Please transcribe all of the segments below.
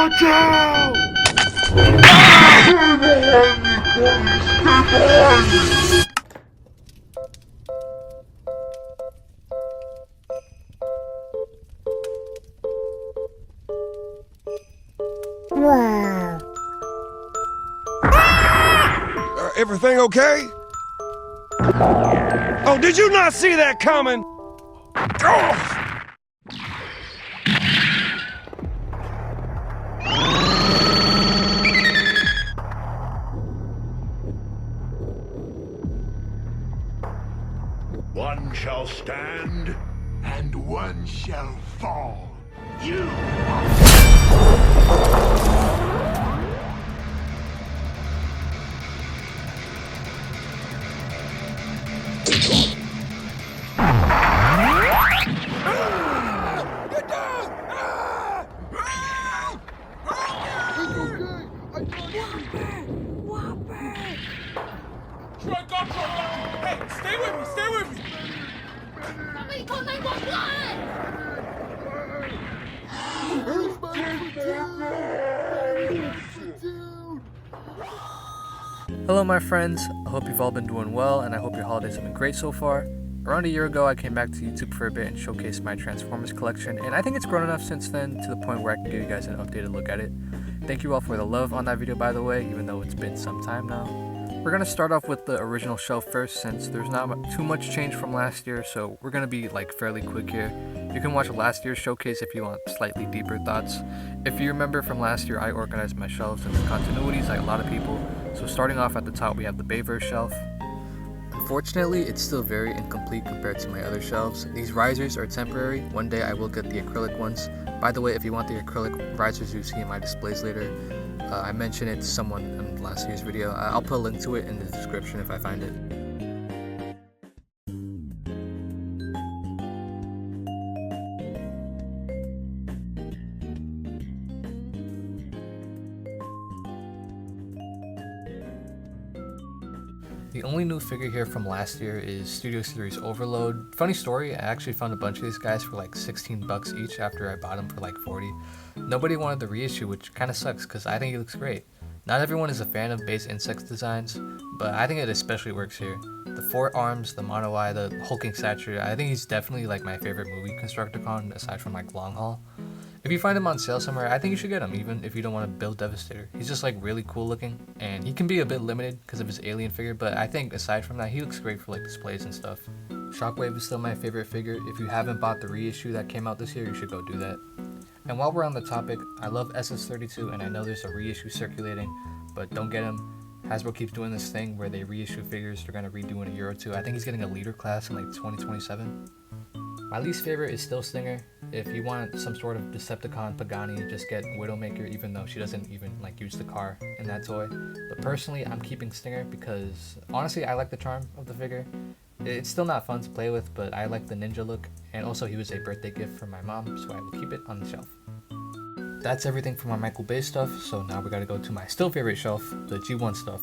Watch out! Wow. Everything okay? Oh, did you not see that coming? Oh! One shall stand, and one shall fall. You! Hey, stay with me, stay with me! Somebody call 911! Hello my friends, I hope you've all been doing well and I hope your holidays have been great so far. Around a year ago I came back to YouTube for a bit and showcased my Transformers collection, and I think it's grown enough since then to the point where I can give you guys an updated look at it. Thank you all for the love on that video, by the way, even though it's been some time now. We're going to start off with the original shelf first, since there's not too much change from last year, so we're going to be like fairly quick here. You can watch last year's showcase if you want slightly deeper thoughts. If you remember from last year, I organized my shelves into continuities like a lot of people. So starting off at the top, we have the Bayverse shelf. Unfortunately, it's still very incomplete compared to my other shelves. These risers are temporary. One day I will get the acrylic ones. By the way, if you want the acrylic risers you see in my displays later, I mentioned it to someone in last year's video. I'll put a link to it in the description if I find it. The only new figure here from last year is Studio Series Overload. Funny story, I actually found a bunch of these guys for like 16 bucks each after I bought them for like 40. Nobody wanted the reissue, which kind of sucks because I think he looks great. Not everyone is a fan of base insects designs, but I think it especially works here. The four arms, the mono eye, the hulking stature, I think he's definitely like my favorite movie Constructicon aside from like Long Haul. If you find him on sale somewhere, I think you should get him, even if you don't want to build Devastator. He's just like really cool looking, and he can be a bit limited because of his alien figure, but I think aside from that, he looks great for like displays and stuff. Shockwave is still my favorite figure. If you haven't bought the reissue that came out this year, you should go do that. And while we're on the topic, I love SS32, and I know there's a reissue circulating, but don't get him. Hasbro keeps doing this thing where they reissue figures they're going to redo in a year or two. I think he's getting a leader class in like 2027. My least favorite is still Stinger. If you want some sort of Decepticon Pagani, just get Widowmaker, even though she doesn't even like use the car in that toy. But personally, I'm keeping Stinger because honestly, I like the charm of the figure. It's still not fun to play with, but I like the ninja look, and also he was a birthday gift from my mom, so I will keep it on the shelf. That's everything for my Michael Bay stuff, so now we gotta go to my still favorite shelf, the G1 stuff.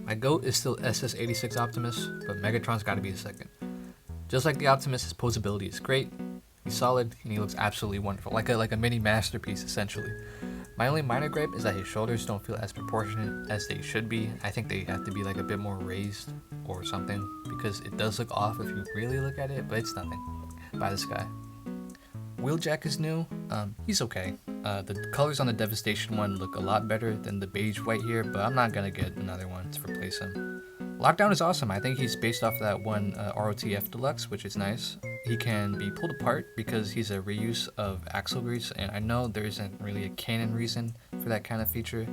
My GOAT is still SS86 Optimus, but Megatron's gotta be a second. Just like the Optimus, his posability is great, he's solid, and he looks absolutely wonderful, like a mini masterpiece essentially. My only minor gripe is that his shoulders don't feel as proportionate as they should be. I think they have to be like a bit more raised or something, because it does look off if you really look at it, but it's nothing. By this guy. Wheeljack is new, he's okay. The colors on the Devastation one look a lot better than the beige white here, but I'm not gonna get another one to replace him. Lockdown is awesome. I think he's based off that one ROTF Deluxe, which is nice. He can be pulled apart because he's a reuse of AXEL grease, and I know there isn't really a canon reason for that kind of feature,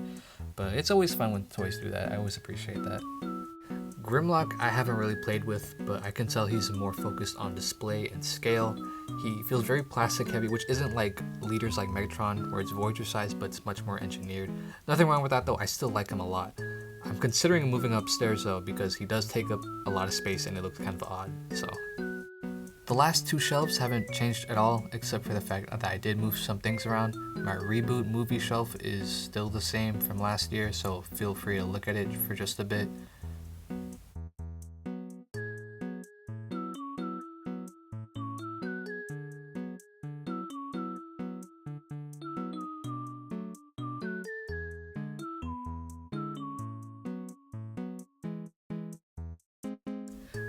but it's always fun when toys do that. I always appreciate that. Grimlock I haven't really played with, but I can tell he's more focused on display and scale. He feels very plastic heavy, which isn't like leaders like Megatron, where it's Voyager size, but it's much more engineered. Nothing wrong with that though, I still like him a lot. I'm considering moving upstairs though, because he does take up a lot of space and it looks kind of odd, so. The last two shelves haven't changed at all, except for the fact that I did move some things around. My reboot movie shelf is still the same from last year, so feel free to look at it for just a bit.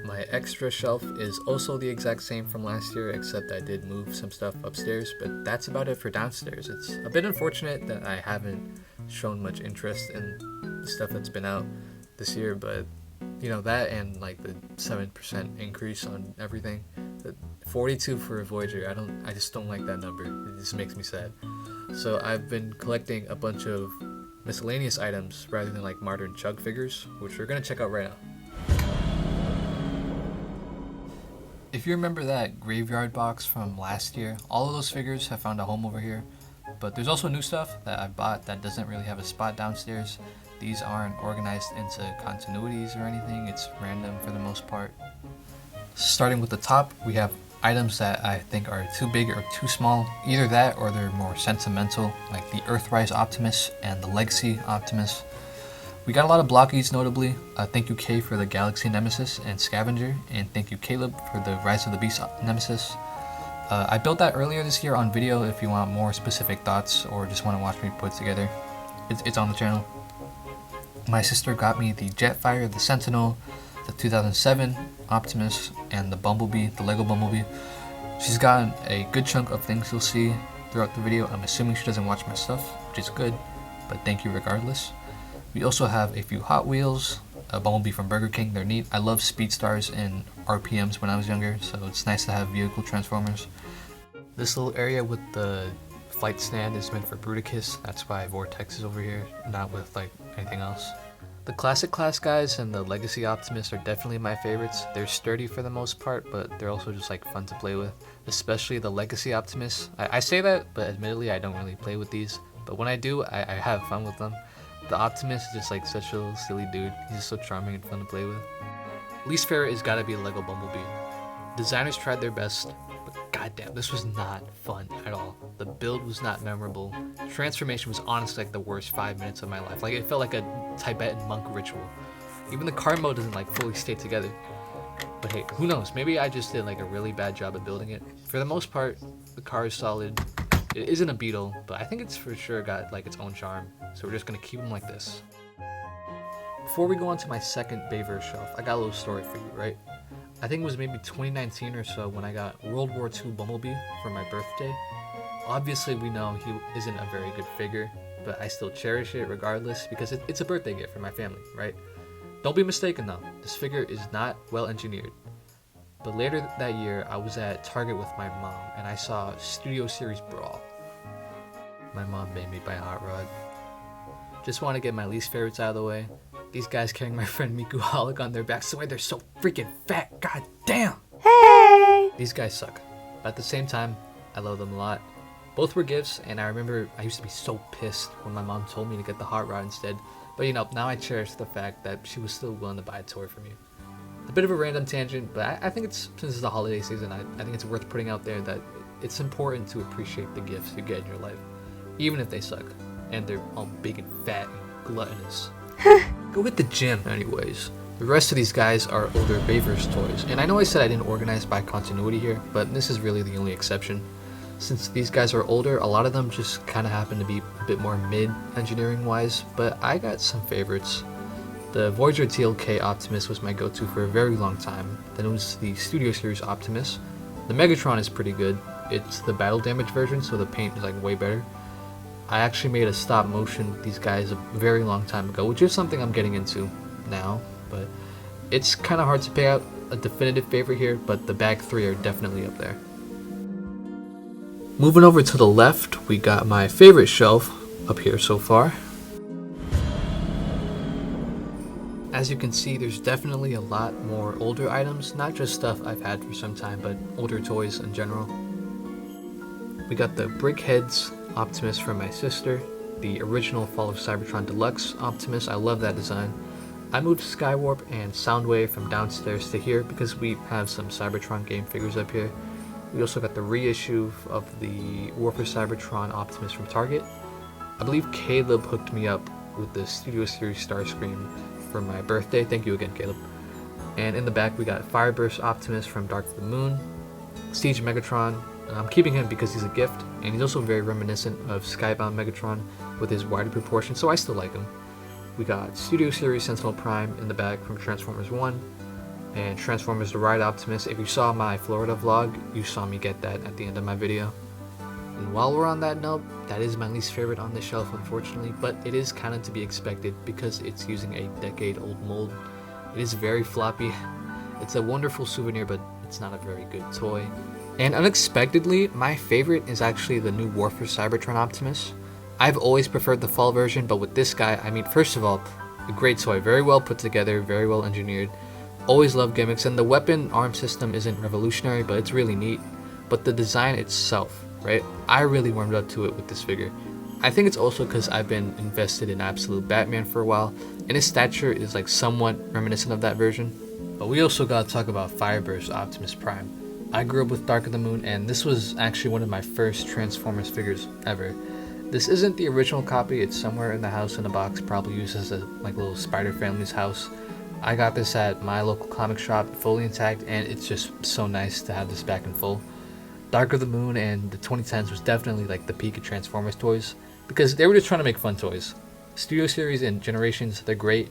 My extra shelf is also the exact same from last year, except I did move some stuff upstairs, but that's about it for downstairs. It's a bit unfortunate that I haven't shown much interest in the stuff that's been out this year, but you know, that and like the 7% increase on everything. The 42 for a Voyager, I just don't like that number. It just makes me sad. So I've been collecting a bunch of miscellaneous items rather than like modern chug figures, which we're gonna check out right now. If you remember that graveyard box from last year, all of those figures have found a home over here. But there's also new stuff that I bought that doesn't really have a spot downstairs. These aren't organized into continuities or anything, it's random for the most part. Starting with the top, we have items that I think are too big or too small. Either that or they're more sentimental, like the Earthrise Optimus and the Legacy Optimus. We got a lot of blockies notably. Thank you K for the Galaxy Nemesis and Scavenger, and thank you Caleb for the Rise of the Beast Nemesis. I built that earlier this year on video if you want more specific thoughts or just want to watch me put it together. It's on the channel. My sister got me the Jetfire, the Sentinel, the 2007 Optimus, and the Bumblebee, the Lego Bumblebee. She's gotten a good chunk of things you'll see throughout the video. I'm assuming she doesn't watch my stuff, which is good, but thank you regardless. We also have a few Hot Wheels, a Bumblebee from Burger King, they're neat. I love Speedstars and RPMs when I was younger, so it's nice to have vehicle transformers. This little area with the flight stand is meant for Bruticus, that's why Vortex is over here, not with like anything else. The Classic Class guys and the Legacy Optimus are definitely my favorites. They're sturdy for the most part, but they're also just like fun to play with, especially the Legacy Optimus. I say that, but admittedly I don't really play with these, but when I do, I have fun with them. The Optimus is just like such a little silly dude. He's just so charming and fun to play with. Least favorite has gotta be Lego Bumblebee. Designers tried their best, but goddamn, this was not fun at all. The build was not memorable. Transformation was honestly like the worst 5 minutes of my life. Like it felt like a Tibetan monk ritual. Even the car mode doesn't like fully stay together. But hey, who knows? Maybe I just did like a really bad job of building it. For the most part, the car is solid. It isn't a Beetle, but I think it's for sure got like its own charm. So we're just gonna keep them like this. Before we go on to my second Bayverse shelf, I got a little story for you, right? I think it was maybe 2019 or so when I got World War II Bumblebee for my birthday. Obviously we know he isn't a very good figure, but I still cherish it regardless because it's a birthday gift for my family, right? Don't be mistaken though, this figure is not well engineered. But later that year, I was at Target with my mom and I saw Studio Series Brawl. My mom made me buy a hot rod. Just want to get my least favorites out of the way. These guys carrying my friend MIKUHOLIC on their backs, the way they're so freaking fat, god damn! Hey! These guys suck. But at the same time, I love them a lot. Both were gifts, and I remember I used to be so pissed when my mom told me to get the hot rod instead. But you know, now I cherish the fact that she was still willing to buy a toy for me. A bit of a random tangent, but I think it's, since it's the holiday season, I think it's worth putting out there that it's important to appreciate the gifts you get in your life, even if they suck, and they're all big and fat and gluttonous. Go hit the gym anyways. The rest of these guys are older Bayverse toys, and I know I said I didn't organize by continuity here, but this is really the only exception. Since these guys are older, a lot of them just kind of happen to be a bit more mid-engineering wise, but I got some favorites. The Voyager TLK Optimus was my go-to for a very long time. Then it was the Studio Series Optimus. The Megatron is pretty good. It's the battle damage version, so the paint is like way better. I actually made a stop motion with these guys a very long time ago, which is something I'm getting into now, but It's kind of hard to pick out a definitive favorite here, but the back three are definitely up there. Moving over to the left, we got my favorite shelf up here so far. As you can see, there's definitely a lot more older items, not just stuff I've had for some time, but older toys in general. We got the Brickheads Optimus from my sister, the original Fall of Cybertron Deluxe Optimus. I love that design. I moved Skywarp and Soundwave from downstairs to here because we have some Cybertron game figures up here. We also got the reissue of the War for Cybertron Optimus from Target. I believe KALEB hooked me up with the Studio Series Starscream for my birthday. Thank you again, KALEB. And in the back we got Fireburst Optimus from Dark of the Moon, Siege Megatron. I'm keeping him because he's a gift, and he's also very reminiscent of Skybound Megatron with his wider proportions, so I still like him. We got Studio Series Sentinel Prime in the back from Transformers 1, and Transformers The Ride Optimus. If you saw my Florida vlog, you saw me get that at the end of my video. And while we're on that note, that is my least favorite on this shelf, unfortunately, but it is kind of to be expected because it's using a decade-old mold. It is very floppy. It's a wonderful souvenir, but it's not a very good toy. And unexpectedly, my favorite is actually the new War for Cybertron Optimus. I've always preferred the fall version, but with this guy, I mean, first of all, a great toy, very well put together, very well engineered. Always love gimmicks, and the weapon arm system isn't revolutionary, but it's really neat. But the design itself, right? I really warmed up to it with this figure. I think it's also because I've been invested in Absolute Batman for a while, and his stature is like somewhat reminiscent of that version. But we also gotta talk about Fireburst Optimus Prime. I grew up with Dark of the Moon, and this was actually one of my first Transformers figures ever. This isn't the original copy, it's somewhere in the house in a box, probably used as a like little Spider family's house. I got this at my local comic shop, fully intact, and it's just so nice to have this back in full. Dark of the Moon and the 2010s was definitely like the peak of Transformers toys, because they were just trying to make fun toys. Studio Series and Generations, they're great,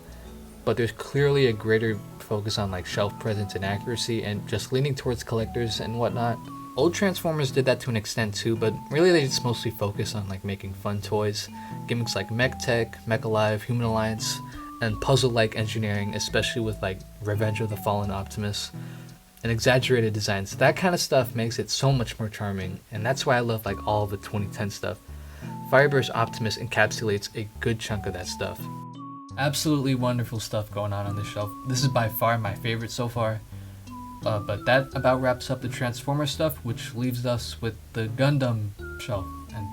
but there's clearly a greater focus on like shelf presence and accuracy and just leaning towards collectors and whatnot. Old Transformers did that to an extent too, but really they just mostly focus on like making fun toys, gimmicks like Mech Tech, Mech Alive, Human Alliance, and puzzle-like engineering, especially with like Revenge of the Fallen Optimus, and exaggerated designs. That kind of stuff makes it so much more charming, and that's why I love like all of the 2010 stuff. Fireburst Optimus encapsulates a good chunk of that stuff. Absolutely wonderful stuff going on this shelf. This is by far my favorite so far. But that about wraps up the Transformer stuff, which leaves us with the Gundam shelf. And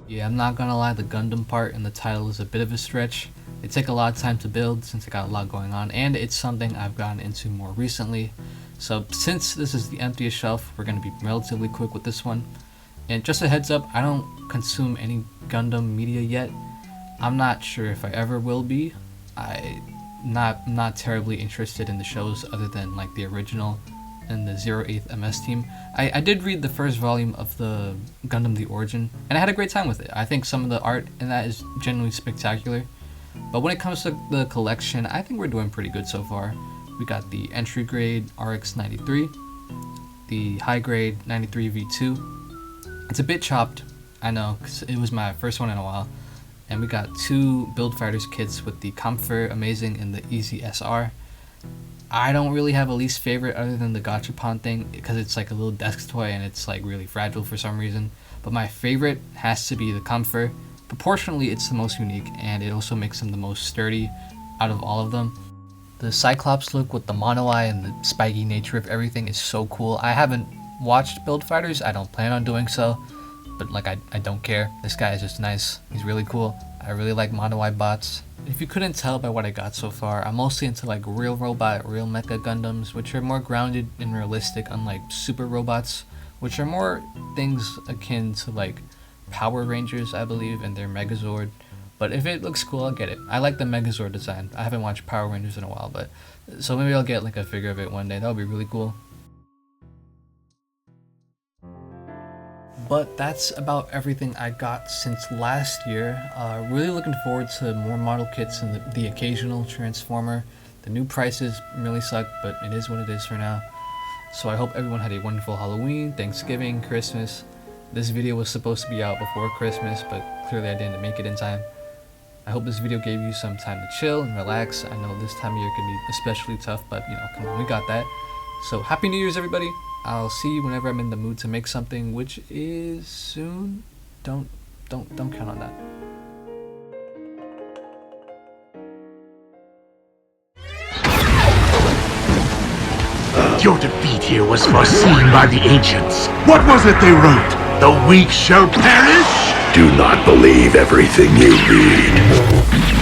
yeah, I'm not gonna lie, the Gundam part in the title is a bit of a stretch. They take a lot of time to build since I got a lot going on, and it's something I've gotten into more recently. So since this is the emptiest shelf, we're gonna be relatively quick with this one. And just a heads up, I don't consume any Gundam media yet. I'm not sure if I ever will be. I'm not terribly interested in the shows other than like the original and the 08th MS team. I did read the first volume of the Gundam The Origin, and I had a great time with it. I think some of the art in that is genuinely spectacular. But when it comes to the collection, I think we're doing pretty good so far. We got the entry grade RX-93, the high grade 93 V2. It's a bit chopped, I know, because it was my first one in a while. And we got two Build Fighters kits with the Comfort Amazing and the Easy SR. I don't really have a least favorite other than the Gachapon thing, because it's like a little desk toy and it's like really fragile for some reason. But my favorite has to be the Comfort. Proportionally, it's the most unique, and it also makes them the most sturdy out of all of them. The Cyclops look with the mono eye and the spiky nature of everything is so cool. I haven't watched Build Fighters, I don't plan on doing so, but like I don't care. This guy is just nice. He's really cool. I really like mono eye bots. If you couldn't tell by what I got so far, I'm mostly into like real robot, real mecha Gundams, which are more grounded and realistic, unlike super robots, which are more things akin to like Power Rangers, I believe, and their Megazord. But if it looks cool, I'll get it. I like the Megazord design. I haven't watched Power Rangers in a while, but so maybe I'll get like a figure of it one day. That would be really cool. But that's about everything I got since last year. Really looking forward to more model kits and the occasional Transformer. The new prices really suck, but it is what it is for now. So I hope everyone had a wonderful Halloween, Thanksgiving, Christmas. This video was supposed to be out before Christmas, but clearly I didn't make it in time. I hope this video gave you some time to chill and relax. I know this time of year can be especially tough, but you know, come on, we got that. So Happy New Year's, everybody. I'll see you whenever I'm in the mood to make something, which is soon. Don't count on that. Your defeat here was foreseen by the ancients. What was it they wrote? The weak shall perish? Do not believe everything you read.